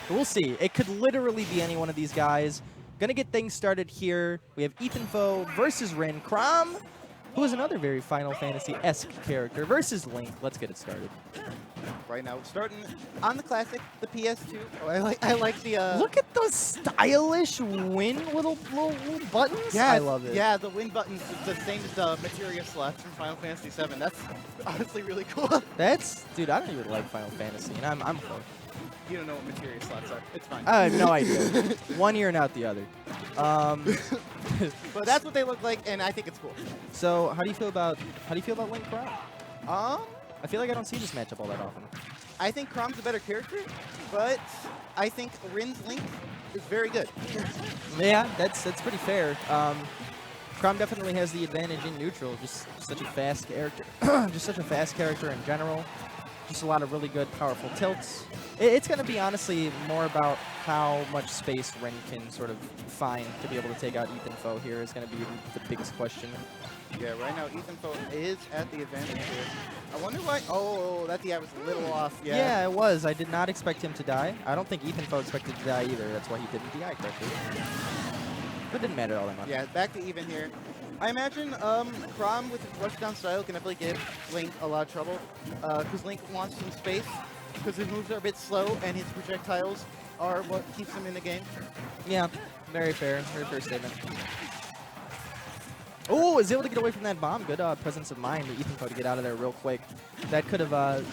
We'll see. It could literally be any one of these guys. Gonna get things started here. We have Ethanfo versus RIN. Crom, who is another very Final Fantasy-esque character, versus Link. Let's get it started. Right now, starting on the classic, the PS2. Oh, I like the. Look at those stylish win little buttons. Yeah, I love it. Yeah, the win button's the same as the materia slots from Final Fantasy VII. That's honestly really cool. That's, dude, I don't even like Final Fantasy, and I'm hooked. You don't know what materia slots are. It's fine. I have no idea. One ear and out the other. But that's what they look like, and I think it's cool. So how do you feel about Link Crom? I feel like I don't see this matchup all that often. I think Crom's a better character, but I think Rin's Link is very good. Yeah, that's pretty fair. Crom definitely has the advantage in neutral. Just such a fast character. Just such a fast character in general. Just a lot of really good, powerful tilts. It's going to be, honestly, more about how much space Rin can sort of find to be able to take out Ethanfo here is going to be the biggest question. Yeah, right now Ethanfo is at the advantage here. I wonder why. Oh, that DI was a little off. Yeah. Yeah, it was. I did not expect him to die. I don't think Ethanfo expected to die either. That's why he didn't DI correctly. But it didn't matter all that much. Yeah, back to even here. I imagine Crom with his rushdown style can definitely give Link a lot of trouble because Link wants some space because his moves are a bit slow and his projectiles are what keeps him in the game. Yeah, very fair statement. Oh, is able to get away from that bomb. Good presence of mind to Ethanfo to get out of there real quick. That could have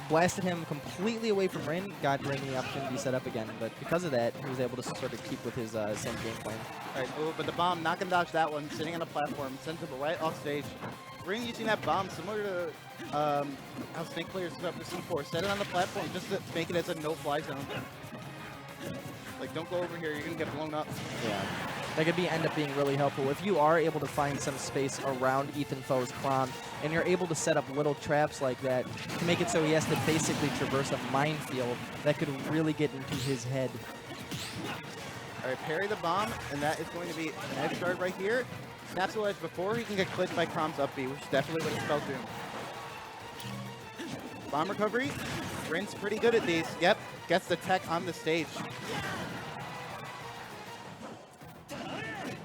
blasted him completely away from Rin, got Rin the opportunity set up again. But because of that, he was able to sort of keep with his same game plan. All right, oh, but the bomb, not going to dodge that one. Sitting on a platform, sends him right off stage. Rin using that bomb similar to how Snake players set up the C4. Set it on the platform just to make it as a no-fly zone. Like, don't go over here, you're going to get blown up. Yeah. That could end up being really helpful. If you are able to find some space around Ethanfo's Crom, and you're able to set up little traps like that to make it so he has to basically traverse a minefield, that could really get into his head. All right, parry the bomb, and that is going to be an edge guard right here. Snaps the ledge before he can get clipped by Crom's up B, which is definitely what it's spelled doing. Bomb recovery. Rin's pretty good at these. Yep, gets the tech on the stage.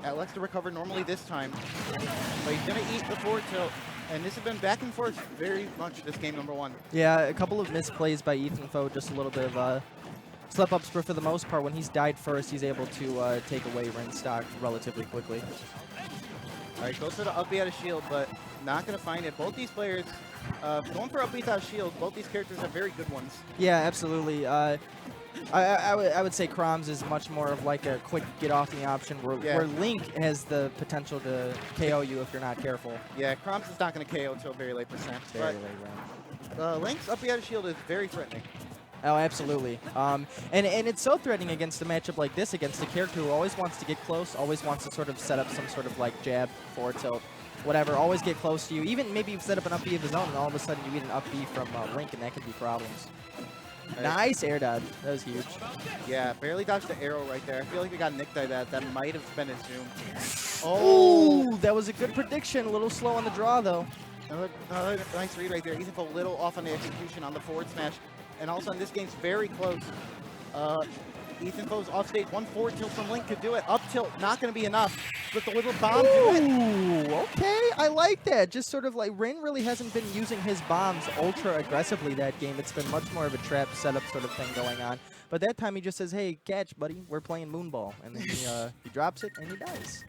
Elects to recover normally this time, but he's going to eat the forward tilt. And this has been back and forth very much this game number one. Yeah, a couple of misplays by Ethanfo, just a little bit of slip-ups, but for the most part, when he's died first, he's able to take away Rin's stock relatively quickly. All right, goes for the up B out of shield, but not going to find it. Both these players going for up B out of shield. Both these characters are very good ones. Yeah, absolutely. I would say Crom's is much more of like a quick get off the option where Link has the potential to KO you if you're not careful. Yeah, Crom's is not going to KO until very late percent. Very late round. Link's up B out of shield is very threatening. Oh, absolutely. And it's so threatening against a matchup like this, against a character who always wants to get close, always wants to sort of set up some sort of like jab, forward tilt, whatever, always get close to you. Even maybe you've set up an up B of his own, and all of a sudden you get an up B from Link, and that can be problems. Right. Nice air dodge. That was huge. Yeah, barely dodged the arrow right there. I feel like we got nicked by that. That might have been a zoom. Oh, that was a good prediction. A little slow on the draw, though. Another nice read right there. Ethanfo a little off on the execution on the forward smash. And all of a sudden, this game's very close. Ethanfo's off stage. One forward tilt from Link could do it. Up tilt, not going to be enough. But the little bomb do it. Ooh, okay. I like that. Just sort of like Rin really hasn't been using his bombs ultra aggressively that game. It's been much more of a trap setup sort of thing going on. But that time he just says, hey, catch, buddy. We're playing Moonball. And then he drops it and he dies.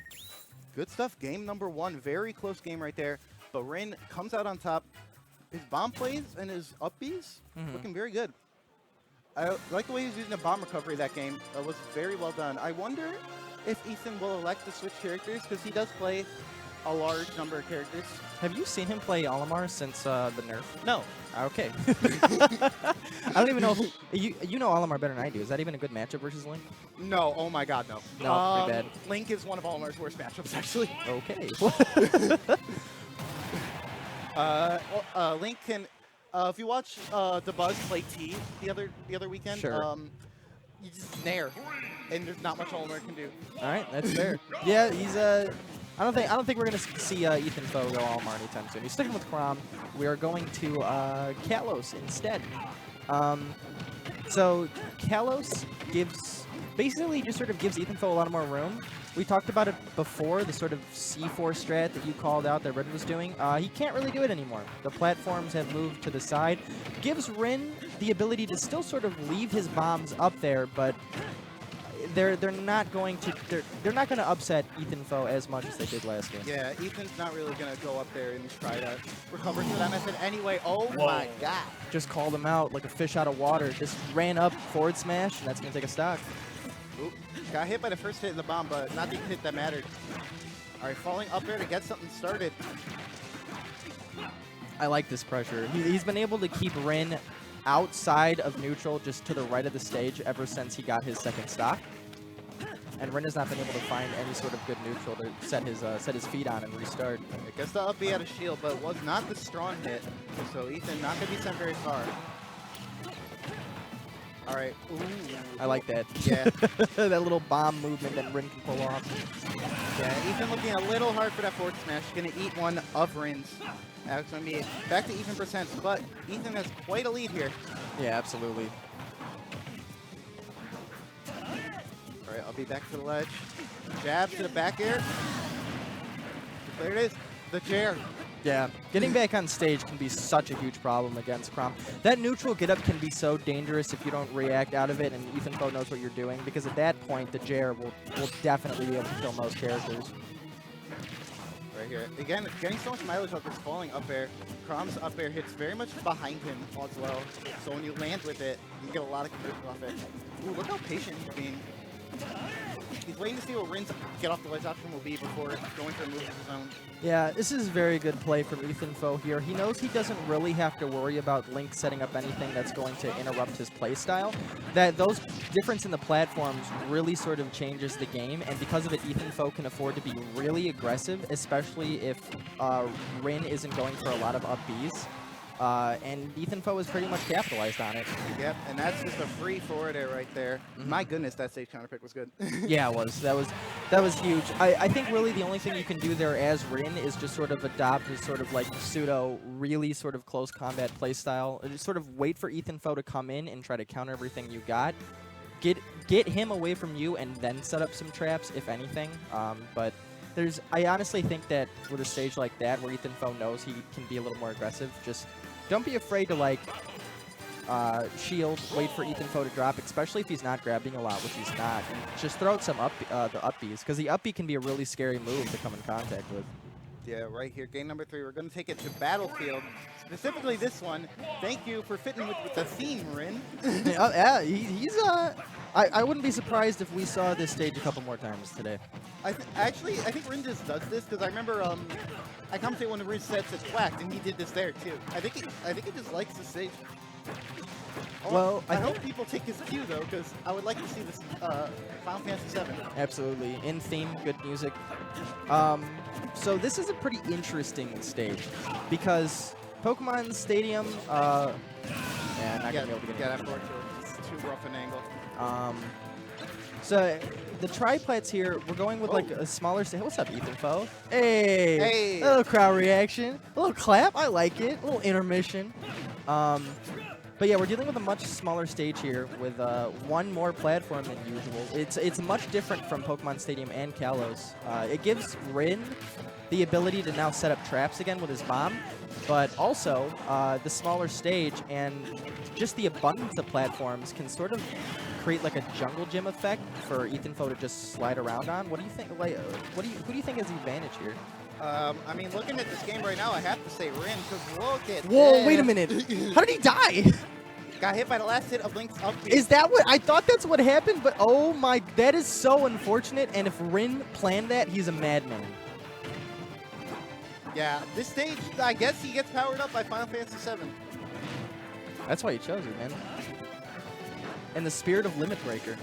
Good stuff. Game number one. Very close game right there. But Rin comes out on top. His bomb plays and his up Bs looking very good. I like the way he was using the bomb recovery that game. That was very well done. I wonder if Ethan will elect to switch characters because he does play a large number of characters. Have you seen him play Olimar since the nerf? No. Okay. I don't even know if you know Olimar better than I do. Is that even a good matchup versus Link? No. Oh my God, no. No, pretty bad. Link is one of Olimar's worst matchups, actually. Okay. Link can. If you watch the Buzz play T the other weekend, sure. You just nair, and there's not much Olimar can do. All right, that's fair. Yeah, he's I don't think we're gonna see Ethanfo go Olimar anytime soon. He's sticking with Crom. We are going to Kalos instead. So Kalos basically just sort of gives Ethanfo a lot more room. We talked about it before, the sort of C4 strat that you called out that Rin was doing. He can't really do it anymore. The platforms have moved to the side. Gives Rin the ability to still sort of leave his bombs up there, but they're not going to upset Ethanfo as much as they did last game. Yeah, Ethan's not really going to go up there and try to recover for that method anyway. Oh my god. Just called him out like a fish out of water. Just ran up, forward smash, and that's going to take a stock. Oop. Got hit by the first hit in the bomb, but not the hit that mattered. All right, falling up there to get something started. I like this pressure. He's been able to keep Rin outside of neutral, just to the right of the stage, ever since he got his second stock. And Rin has not been able to find any sort of good neutral to set his feet on and restart. I guess the up B had a shield, but was not the strong hit. So Ethan not going to be sent very far. All right. Ooh. I like that. Yeah. That little bomb movement that Rin can pull off. Yeah, Ethan looking a little hard for that forward smash. Going to eat one of Rin's. It's going to be back to even percent, but Ethan has quite a lead here. Yeah, absolutely. All right, I'll be back to the ledge. Jab to the back air. There it is. The chair. Yeah, getting back on stage can be such a huge problem against Crom. That neutral get-up can be so dangerous if you don't react out of it, and Ethanfo knows what you're doing, because at that point, the Jair will definitely be able to kill most characters. Right here. Again, getting so much mileage off this falling up air. Crom's up air hits very much behind him as well, so when you land with it, you get a lot of conversion off it. Ooh, look how patient he's being. He's waiting to see what Rin's get off the ledge option will be before going for a move of his own. Yeah, this is very good play from Ethanfo here. He knows he doesn't really have to worry about Link setting up anything that's going to interrupt his playstyle. Those difference in the platforms really sort of changes the game, and because of it, Ethanfo can afford to be really aggressive, especially if Rin isn't going for a lot of up Bs. And Ethanfo has pretty much capitalized on it. Yep, and that's just a free forward air right there. My goodness, that stage counter pick was good. Yeah, it was. That was huge. I think really the only thing you can do there as Rin is just sort of adopt his sort of like pseudo, really sort of close combat playstyle. Just sort of wait for Ethanfo to come in and try to counter everything you got. Get him away from you and then set up some traps, if anything. But I honestly think that with a stage like that where Ethanfo knows he can be a little more aggressive, just don't be afraid to like shield, wait for Ethanfo to drop, especially if he's not grabbing a lot, which he's not. And just throw out some the up Bs, because the up B can be a really scary move to come in contact with. Yeah, right here, game number 3. We're going to take it to Battlefield. Specifically this one. Thank you for fitting with the theme, Rin. Yeah, he's I wouldn't be surprised if we saw this stage a couple more times today. Actually, I think Rin just does this because I remember I commentate when the Rin sets it whacked, and he did this there too. I think he just likes the stage. Oh, well, I hope people take his cue though, because I would like to see this Final Fantasy VII. Absolutely, in theme, good music. So this is a pretty interesting stage because Pokemon Stadium. Yeah, not gonna be able to get that forward to it's too rough an angle. So the triplats here, we're going with like a smaller stage. What's up, Ethanfo? Hey, a little crowd reaction, a little clap. I like it. A little intermission. But yeah, we're dealing with a much smaller stage here with one more platform than usual. It's much different from Pokemon Stadium and Kalos. It gives Rin the ability to now set up traps again with his bomb, but also the smaller stage and just the abundance of platforms can sort of create like a jungle gym effect for Ethanfo to just slide around on. What do you think? Like, who do you think has the advantage here? I mean, looking at this game right now, I have to say Rin, because look at Whoa, wait a minute. How did he die? Got hit by the last hit of Link's up B. Is that what? I thought that's what happened, but oh my, that is so unfortunate, and if Rin planned that, he's a madman. Yeah, this stage, I guess he gets powered up by Final Fantasy VII. That's why he chose it, man. And the spirit of Limit Breaker.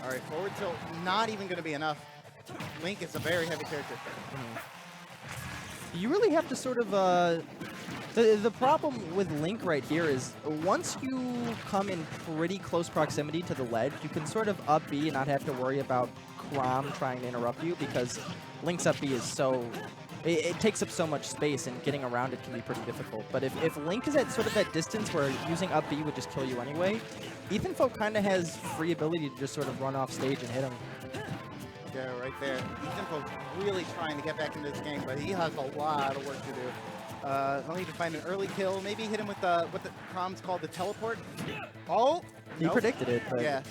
All right, forward tilt, not even going to be enough. Link is a very heavy character. You really have to sort of, the problem with Link right here is once you come in pretty close proximity to the ledge, you can sort of up B and not have to worry about Chrom trying to interrupt you because Link's up B is so it takes up so much space, and getting around it can be pretty difficult. But if Link is at sort of that distance where using up B would just kill you anyway, Ethanfo kind of has free ability to just sort of run off stage and hit him. Yeah, right there. Ethanfo's really trying to get back into this game, but he has a lot of work to do. He'll need to find an early kill. Maybe hit him with what the Crom's called the teleport. Oh! He predicted it, but yeah.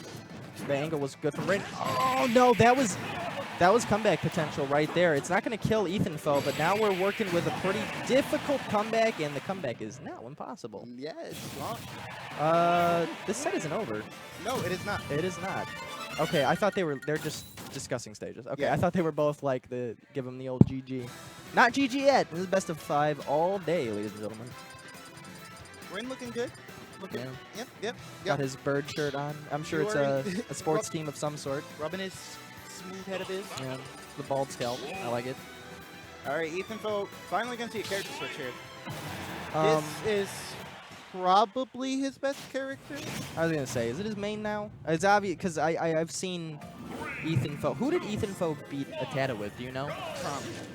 The angle was good from RIN. Oh, no, that was comeback potential right there. It's not going to kill Ethanfo, but now we're working with a pretty difficult comeback, and the comeback is now impossible. Yeah, it's long. This set isn't over. No, it is not. It is not. Okay, I thought they're just discussing stages. Okay, yeah. I thought they were both like give them the old GG. Not GG yet. This is best of 5 all day, ladies and gentlemen. RIN looking good. Looking, yeah. Yep. Got his bird shirt on. I'm sure it's a sports team of some sort. Rubbing his smooth head of his. Yeah, the bald scalp. I like it. All right, Ethanfo, finally going to see a character switch here. This is probably his best character. I was going to say, is it his main now? It's obvious, because I've seen Ethanfo. Who did Ethanfo beat Atata with? Do you know?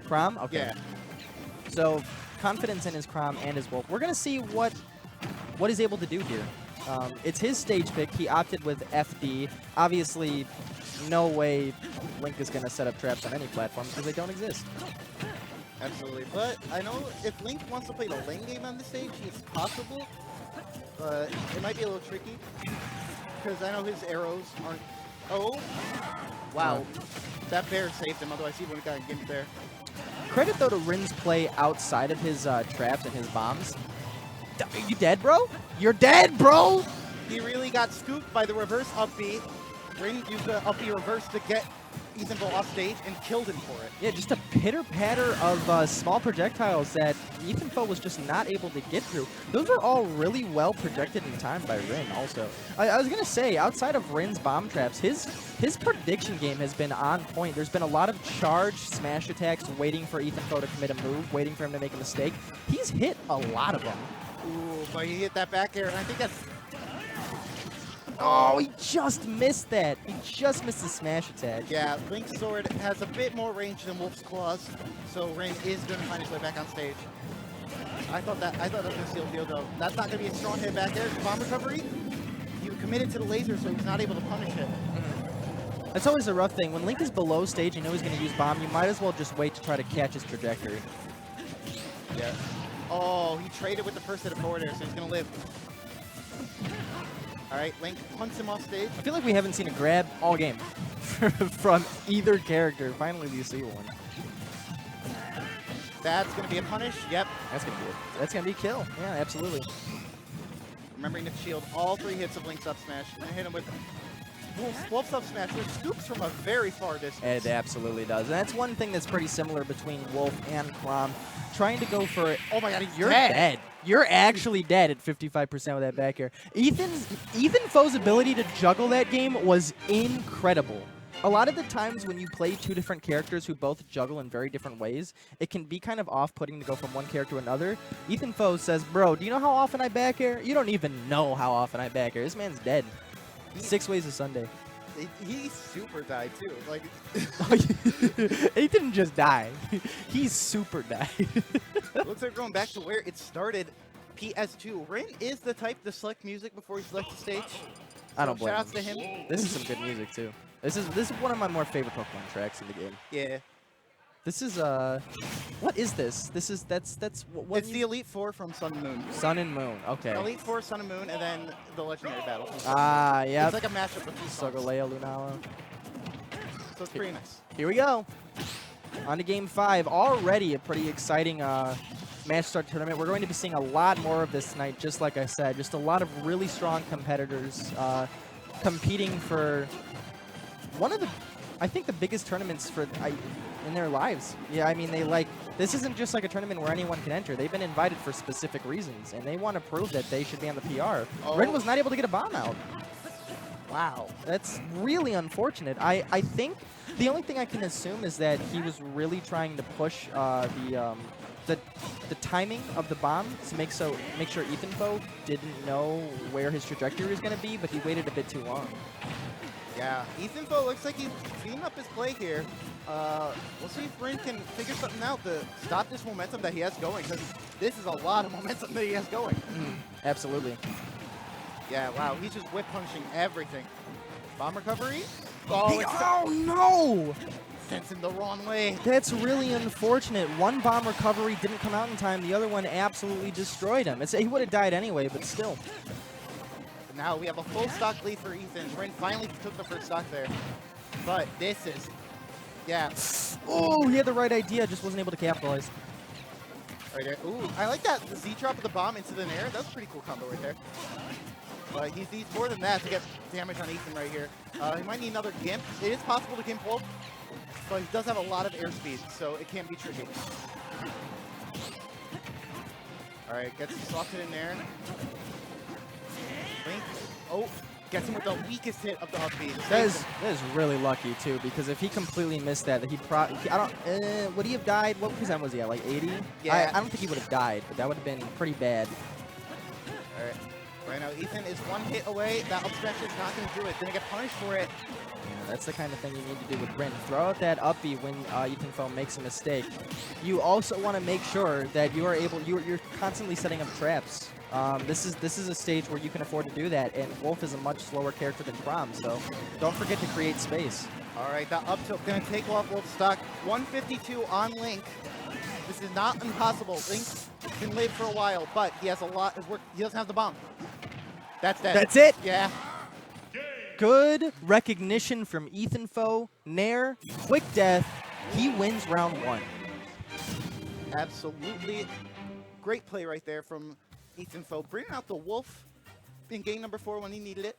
Crom? Okay. Yeah. So, confidence in his Crom and his Wolf. We're going to see what he's able to do here. It's his stage pick. He opted with FD. Obviously, no way Link is going to set up traps on any platform because they don't exist. Absolutely. But I know if Link wants to play the lane game on the stage, it's possible. But it might be a little tricky because I know his arrows aren't... Oh! Wow. That bear saved him, otherwise he wouldn't have gotten gimped there. Credit, though, to Rin's play outside of his traps and his bombs. Are you dead, bro? You're dead, bro! He really got scooped by the reverse up B. RIN used the up B reverse to get Ethanfo off stage and killed him for it. Yeah, just a pitter-patter of small projectiles that Ethanfo was just not able to get through. Those are all really well projected in time by RIN also. I was going to say, outside of RIN's bomb traps, his prediction game has been on point. There's been a lot of charge smash attacks waiting for Ethanfo to commit a move, waiting for him to make a mistake. He's hit a lot of them. Ooh, but he hit that back air, and I think that's... Oh, he just missed that. He just missed the smash attack. Yeah, Link's sword has a bit more range than Wolf's claws, so RIN is going to find his way back on stage. I thought that was going to seal the deal, though. That's not going to be a strong hit back air. Bomb recovery. He committed to the laser, so he's not able to punish it. That's always a rough thing. When Link is below stage, you know he's going to use bomb. You might as well just wait to try to catch his trajectory. Yeah. Oh, he traded with the first hit of forward air, so he's going to live. All right, Link punts him off stage. I feel like we haven't seen a grab all game from either character. Finally, we see one. That's going to be a punish. Yep. That's going to be it. That's going to be a kill. Yeah, absolutely. Remembering to shield all 3 hits of Link's up smash and hit him with Wolf's up smash, which scoops from a very far distance. It absolutely does. And that's one thing that's pretty similar between Wolf and Crom. Trying to go for it. Oh my god, you're dead. You're actually dead at 55% with that back air. Ethanfo's ability to juggle that game was incredible. A lot of the times when you play 2 different characters who both juggle in very different ways, it can be kind of off-putting to go from one character to another. Ethanfo says, bro, do you know how often I back air? You don't even know how often I back air. This man's dead. 6 ways to Sunday. He super died too. Like he didn't just die. He super died. Looks like we're going back to where it started. PS2. RIN is the type to select music before he selects the stage. I don't blame him. Shoutouts to him. This is some good music too. This is one of my more favorite Pokemon tracks in the game. Yeah. This is what is this? That's what? It's the Elite Four from Sun and Moon. Sun and Moon. Okay. Elite Four, Sun and Moon, and then the Legendary Battle. Ah, yeah. It's like a mashup of 2 songs. Sogalea, Lunala. So it's pretty nice. Here we go. On to Game 5. Already a pretty exciting match start tournament. We're going to be seeing a lot more of this tonight. Just like I said, just a lot of really strong competitors competing for one of the, I think, the biggest tournaments in their lives. Yeah, I mean, this isn't just like a tournament where anyone can enter. They've been invited for specific reasons, and they want to prove that they should be on the PR. Oh. RIN was not able to get a bomb out. Wow, that's really unfortunate. I think the only thing I can assume is that he was really trying to push the timing of the bomb to make sure Ethanfo didn't know where his trajectory was going to be, but he waited a bit too long. Yeah, Ethanfo looks like he's cleaning up his play here. We'll see if RIN can figure something out to stop this momentum that he has going, because this is a lot of momentum that he has going. Absolutely. Yeah, wow, he's just whip punching everything. Bomb recovery? Oh, no! Sends him the wrong way. That's really unfortunate. One bomb recovery didn't come out in time. The other one absolutely destroyed him. He would have died anyway, but still. Now we have a full stock lead for Ethan. RIN finally took the first stock there. But this is, yeah. Oh, he had the right idea, just wasn't able to capitalize. Right there. Ooh, I like that. The Z drop of the bomb into the air. That's a pretty cool combo right there. But he needs more than that to get damage on Ethan right here. He might need another Gimp. It is possible to Gimp ult, but he does have a lot of airspeed, so it can be tricky. All right, gets slotted in there. Link. Oh, gets him with the weakest hit of the up B. That is really lucky too, because if he completely missed that, would he have died? What percent was he at? Like 80? Yeah. I don't think he would have died, but that would have been pretty bad. All right. Right now, Ethan is one hit away. That up smash is not going to do it. Going to get punished for it. That's the kind of thing you need to do with RIN. Throw out that up B when Ethanfo makes a mistake. You also want to make sure that you are you're constantly setting up traps. This is a stage where you can afford to do that, and Wolf is a much slower character than Crom, so don't forget to create space. All right, that up tilt going to take off Wolf's stock. 152 on Link. This is not impossible. Link can live for a while, but he has a lot of work. He doesn't have the bomb. That's dead. That's it. Yeah. Good recognition from Ethanfo. Nair, quick death. He wins round 1. Absolutely. Great play right there from Ethanfo. Bringing out the Wolf in game number 4 when he needed it.